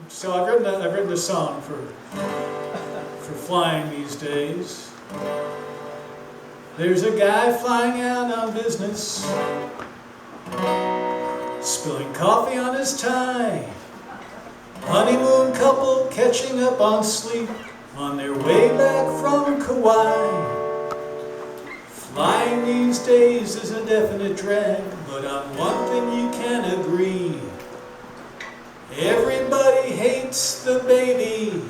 So I've written a song for flying these days. There's a guy flying out on business, spilling coffee on his tie. Honeymoon couple catching up on sleep on their way back from Kauai. Flying these days is a definite drag, but on one thing you can agree. Everybody hates the baby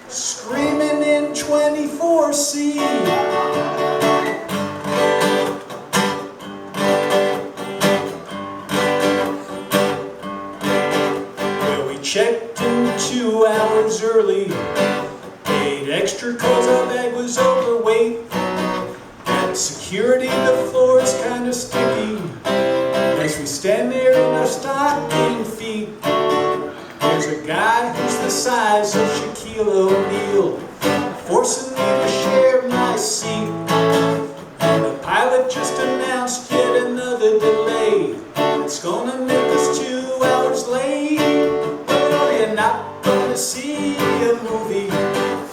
screaming in 24C. Well, we checked in 2 hours early, paid extra cause our bag was overweight. At security, the floor is kind of sticky as we stand there in our stocking feet. There's a guy who's the size of Shaquille O'Neal forcing me to share my seat. And the pilot just announced yet another delay. It's gonna make us 2 hours late. Well, you're not gonna see a movie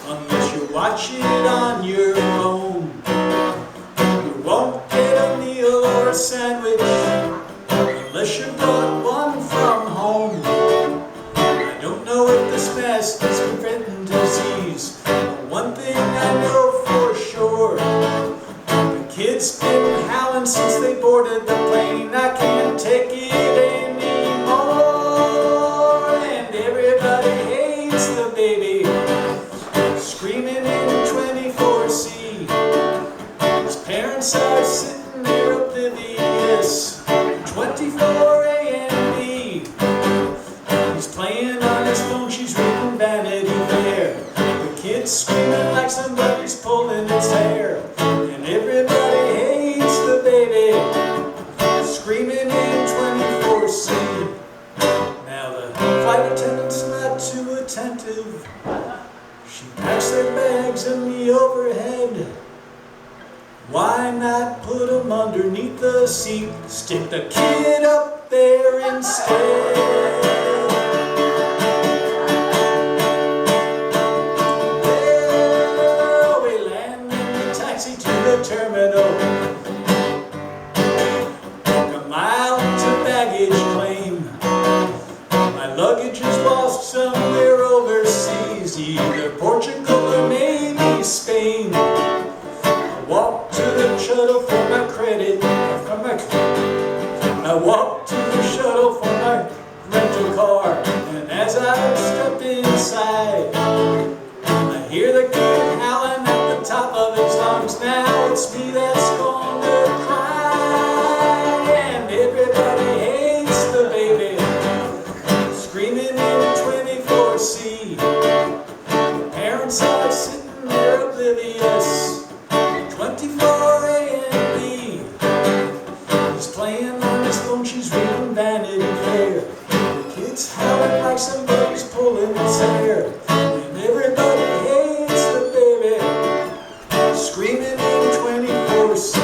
unless you watch it on your phone. You won't get a meal or a sandwich unless you brought one from home. I don't know if this mask is preventing disease, but one thing I know for sure, the kids been howling since they boarded the plane. I can't take it anymore, and everybody hates the baby screaming in 24C. His parents are sitting there oblivious, 24A and B. He's playing on his phone, she's reading Vanity Fair. The kid's screaming like somebody's pulling its hair. And everybody hates the baby screaming in 24C. Now the flight attendant's not too attentive. She packs their bags in the overhead. Why not put them underneath the seat? Stick the kid up there instead. Well, we land in the taxi to the terminal. Walk a mile to baggage claim. My luggage is lost somewhere overseas, either Portugal or maybe Spain. Walk to the shuttle for my credit. I walk to the shuttle for my rental car, and as I step inside, I hear the kid howling at the top of his lungs. Now it's me that's gonna cry, and everybody hates the baby screaming in 24C. The parents are sitting there oblivious, 24A and B. He's playing on his phone, she's reading Vanity Fair. The kid's howling like somebody's pulling his hair. And everybody hates the baby screaming in 24C.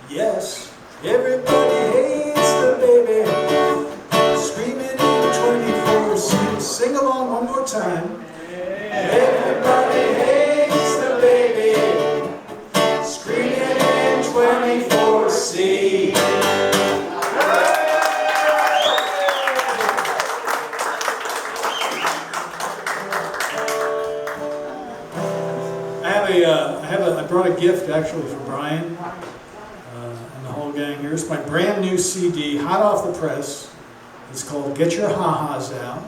Yes, everybody hates the baby screaming in 24C. Sing along one more time. Everybody hates the baby screaming in 24C. I brought a gift actually for Brian and the whole gang here. It's my brand new CD, hot off the press. It's called Get Your Ha-Has Out.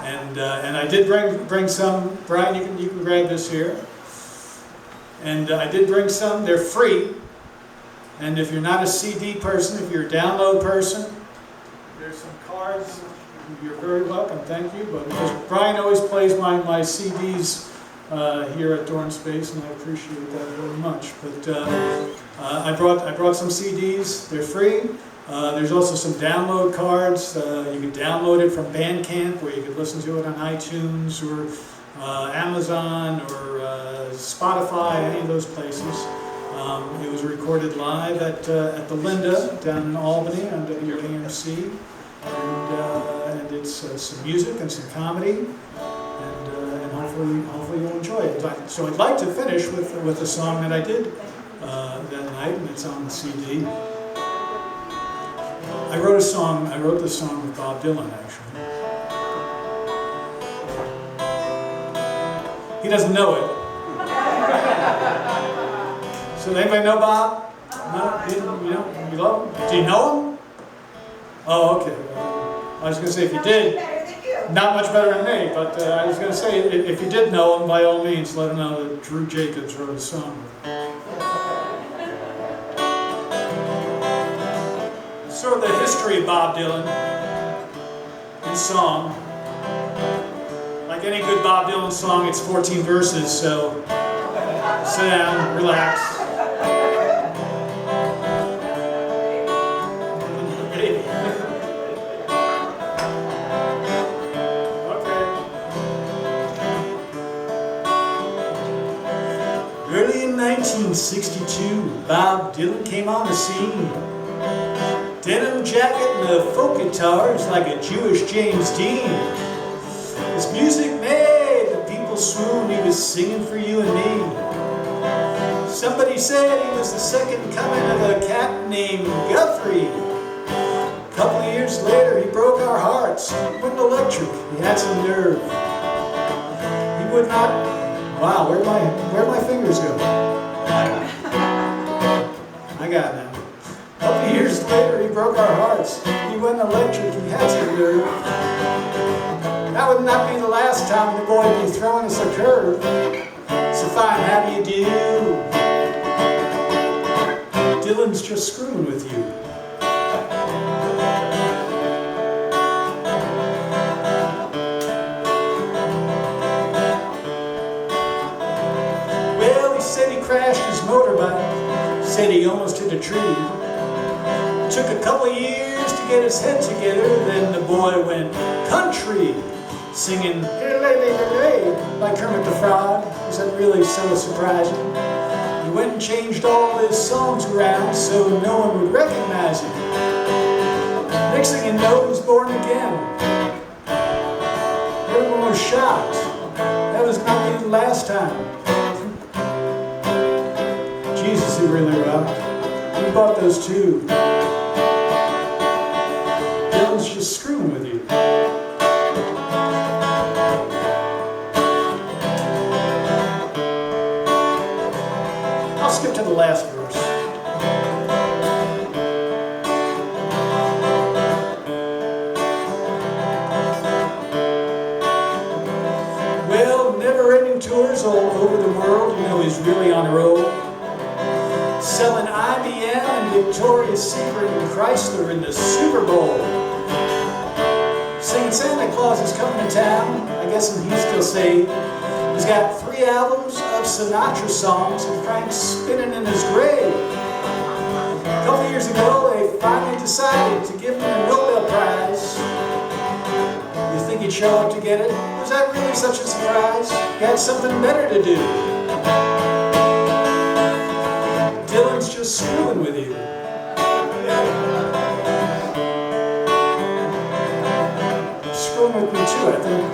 And I did bring some. Brian, you can grab this here. And I did bring some. They're free. And if you're not a CD person, if you're a download person, there's some cards. You're very welcome. Thank you. But because Brian always plays my CDs here at Dorn Space, and I appreciate that very much. But I brought some CDs. They're free. There's also some download cards. You can download it from Bandcamp, where you can listen to it on iTunes or Amazon or Spotify, any of those places. It was recorded live at the Linda down in Albany on WAMC, and it it's some music and some comedy, and hopefully you'll enjoy it. So I'd like to finish with a song that I did that night, and it's on the CD. I wrote this song with Bob Dylan, actually. He doesn't know it. So anybody know Bob? No? You love him? Do you know him? Oh, okay. I was going to say, if you did, not much better than me, but I was going to say, if you did know him, by all means, let him know that Drew Jacobs wrote a song. Sort of the history of Bob Dylan in song. Like any good Bob Dylan song, it's 14 verses, so sit down, relax. Early in 1962, Bob Dylan came on the scene. Denim jacket and a folk guitars like a Jewish James Dean. His music made the people swoon. He was singing for you and me. Somebody said he was the second coming of a cat named Guthrie. A couple of years later, he broke our hearts. He went electric. He had some nerve. He would not. Wow, where'd my fingers go? I got it now. A couple of years later, he broke our hearts. He went electric. He had some nerve. That would not be the last time the boy would be throwing us a curve. So fine, how do you do? Dylan's just screwing with you. Well, he said he crashed his motorbike. Said he almost hit a tree. Took a couple of years to get his head together. Then the boy went country, singing like Kermit the Frog. Is that really so surprising? He went and changed all his songs around so no one would recognize him. Next thing you know, he was born again. Everyone was shocked. That was not the last time. Jesus, he really rocked. We bought those too. Dylan's just screwing with you. I'll skip to the last verse. Well, never-ending tours all over the world. You know he's really on a roll. Selling IBM and Victoria's Secret and Chrysler in the Super Bowl. Singing Santa Claus is coming to town. I guess he's still saved. He's got 3 albums of Sinatra songs and Frank's spinning in his grave. A couple years ago, they finally decided to give him the Nobel Prize. You think he'd show up to get it? Was that really such a surprise? He had something better to do. Dylan's just screwing with you. Screwing with me too, I think.